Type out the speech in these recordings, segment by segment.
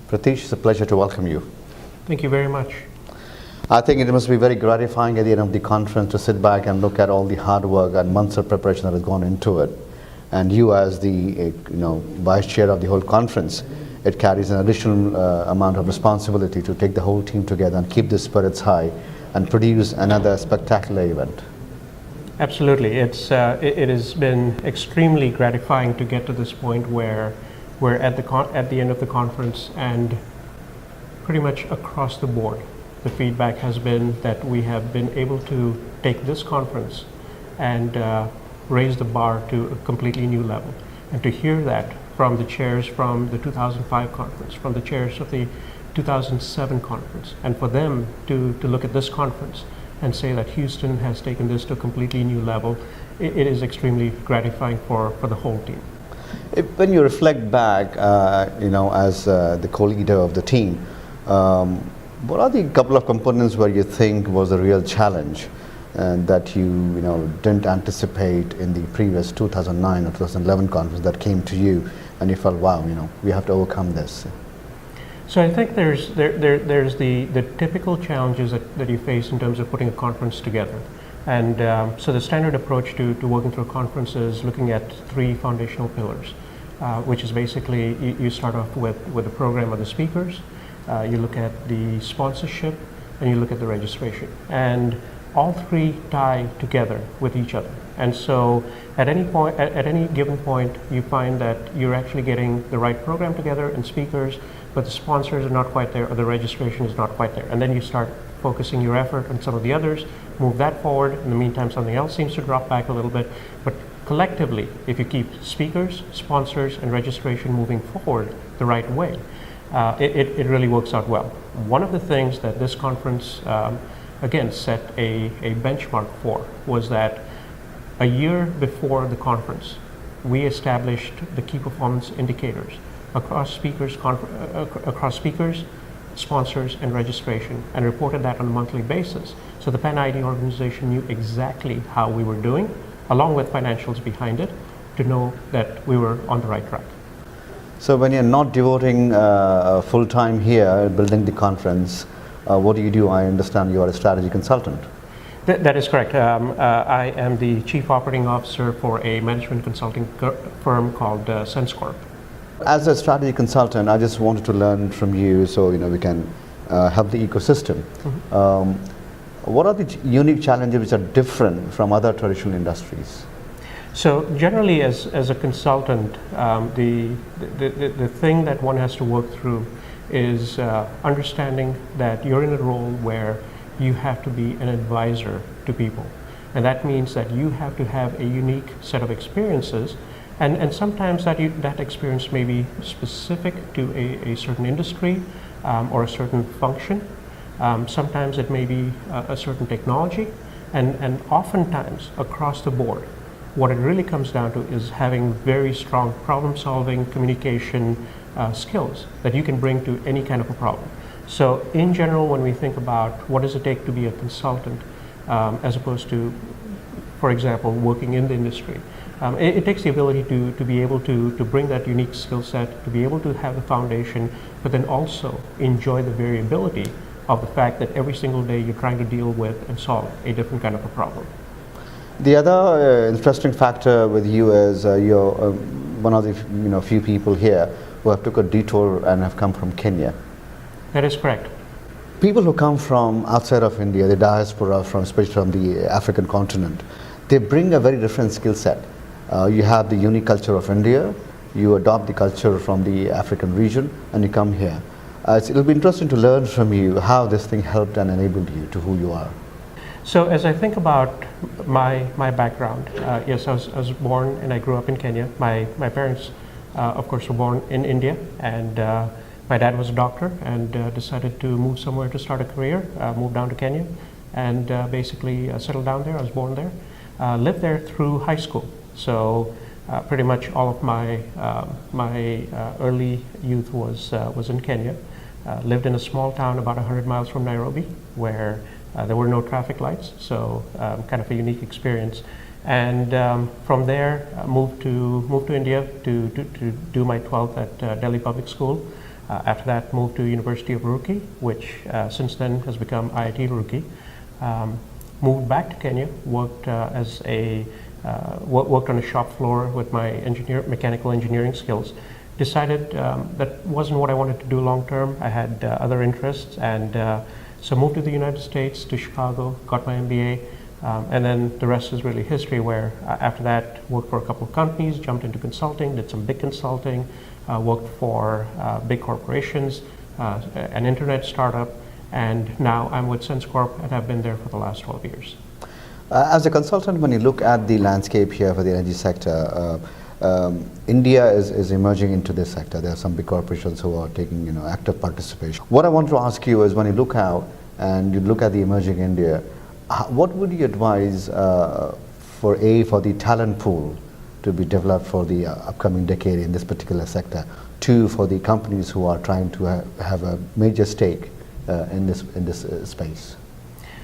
Pratish, it's a pleasure to welcome you. Thank you very much. I think it must be very gratifying at the end of the conference to sit back and look at all the hard work and months of preparation that has gone into it. And you as the vice chair of the whole conference, it carries an additional amount of responsibility to take the whole team together and keep the spirits high and produce another spectacular event. Absolutely. It has been extremely gratifying to get to this point where we're at the end of the conference, and pretty much across the board, the feedback has been that we have been able to take this conference and raise the bar to a completely new level. And to hear that from the chairs from the 2005 conference, from the chairs of the 2007 conference, and for them to look at this conference and say that Houston has taken this to a completely new level, it is extremely gratifying for the whole team. When you reflect back, as the co-leader of the team, what are the couple of components where you think was a real challenge that you didn't anticipate in the previous 2009 or 2011 conference that came to you and you felt, wow, we have to overcome this? So I think there's the typical challenges that you face in terms of putting a conference together. And so the standard approach to working through a conference is looking at three foundational pillars, which is basically you start off with the program of the speakers, you look at the sponsorship, and you look at the registration. And all three tie together with each other. And so at any given point, you find that you're actually getting the right program together and speakers, but the sponsors are not quite there, or the registration is not quite there. And then you start focusing your effort on some of the others, move that forward. In the meantime, something else seems to drop back a little bit. But collectively, if you keep speakers, sponsors, and registration moving forward the right way, it really works out well. One of the things that this conference, again, set a benchmark for was that a year before the conference, we established the key performance indicators across speakers, sponsors, and registration, and reported that on a monthly basis. So the Penn ID organization knew exactly how we were doing, along with financials behind it, to know that we were on the right track. So when you're not devoting full time here building the conference, what do? I understand you are a strategy consultant. That is correct. I am the Chief Operating Officer for a management consulting firm called SenseCorp. As a strategy consultant, I just wanted to learn from you so we can help the ecosystem. Mm-hmm. What are the unique challenges which are different from other traditional industries? So generally, as a consultant, the thing that one has to work through is understanding that you're in a role where you have to be an advisor to people. And that means that you have to have a unique set of experiences, and sometimes that experience may be specific to a certain industry or a certain function. Sometimes it may be a certain technology, and oftentimes across the board, what it really comes down to is having very strong problem-solving, communication skills that you can bring to any kind of a problem. So in general, when we think about what does it take to be a consultant, as opposed to, for example, working in the industry, it takes the ability to be able to bring that unique skill set, to be able to have the foundation, but then also enjoy the variability of the fact that every single day you're trying to deal with and solve a different kind of a problem. The other interesting factor with you is you're one of the few people here who have took a detour and have come from Kenya. That is correct. People who come from outside of India, the diaspora, especially from the African continent, they bring a very different skill set. You have the unique culture of India, you adopt the culture from the African region, and you come here. It'll be interesting to learn from you how this thing helped and enabled you to who you are. So as I think about my background, yes, I was born and I grew up in Kenya. My parents, of course, were born in India, and my dad was a doctor and decided to move somewhere to start a career, moved down to Kenya, and basically settled down there. I was born there, lived there through high school. So pretty much all of my early youth was in Kenya. Lived in a small town about 100 miles from Nairobi, where there were no traffic lights, so kind of a unique experience. And from there, moved to India to do my 12th at Delhi Public School. After that, moved to University of Roorkee, which since then has become IIT Roorkee. Moved back to Kenya, worked worked on a shop floor with my mechanical engineering skills. Decided that wasn't what I wanted to do long term. I had other interests, and so moved to the United States, to Chicago, got my MBA, and then the rest is really history, where after that worked for a couple of companies, jumped into consulting, did some big consulting, worked for big corporations, an internet startup, and now I'm with SenseCorp, and I've been there for the last 12 years. As a consultant, when you look at the landscape here for the energy sector, India is emerging into this sector. There are some big corporations who are taking active participation. What I want to ask you is, when you look out and you look at the emerging India, what would you advise for the talent pool to be developed for the upcoming decade in this particular sector? Two, for the companies who are trying to have a major stake in this space.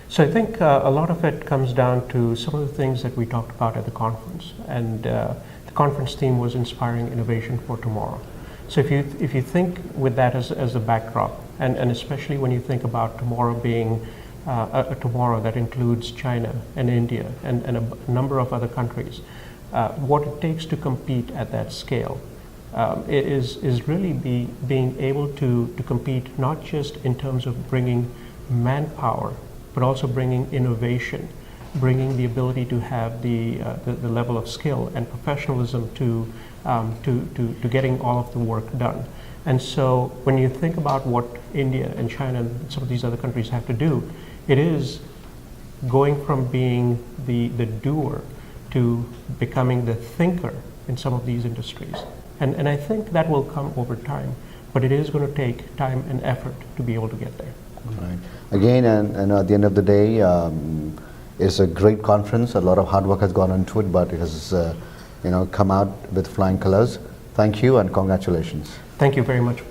So I think a lot of it comes down to some of the things that we talked about at the conference, and the conference theme was inspiring innovation for tomorrow. So if you think with that as a backdrop, and especially when you think about tomorrow being a tomorrow that includes China and India and a number of other countries, what it takes to compete at that scale is really being able to compete not just in terms of bringing manpower, but also bringing innovation, bringing the ability to have the level of skill and professionalism to getting all of the work done. And so when you think about what India and China and some of these other countries have to do, it is going from being the doer to becoming the thinker in some of these industries. And I think that will come over time, but it is going to take time and effort to be able to get there. Right. Again, and at the end of the day, it's a great conference. A lot of hard work has gone into it, but it has come out with flying colors. Thank you and congratulations. Thank you very much.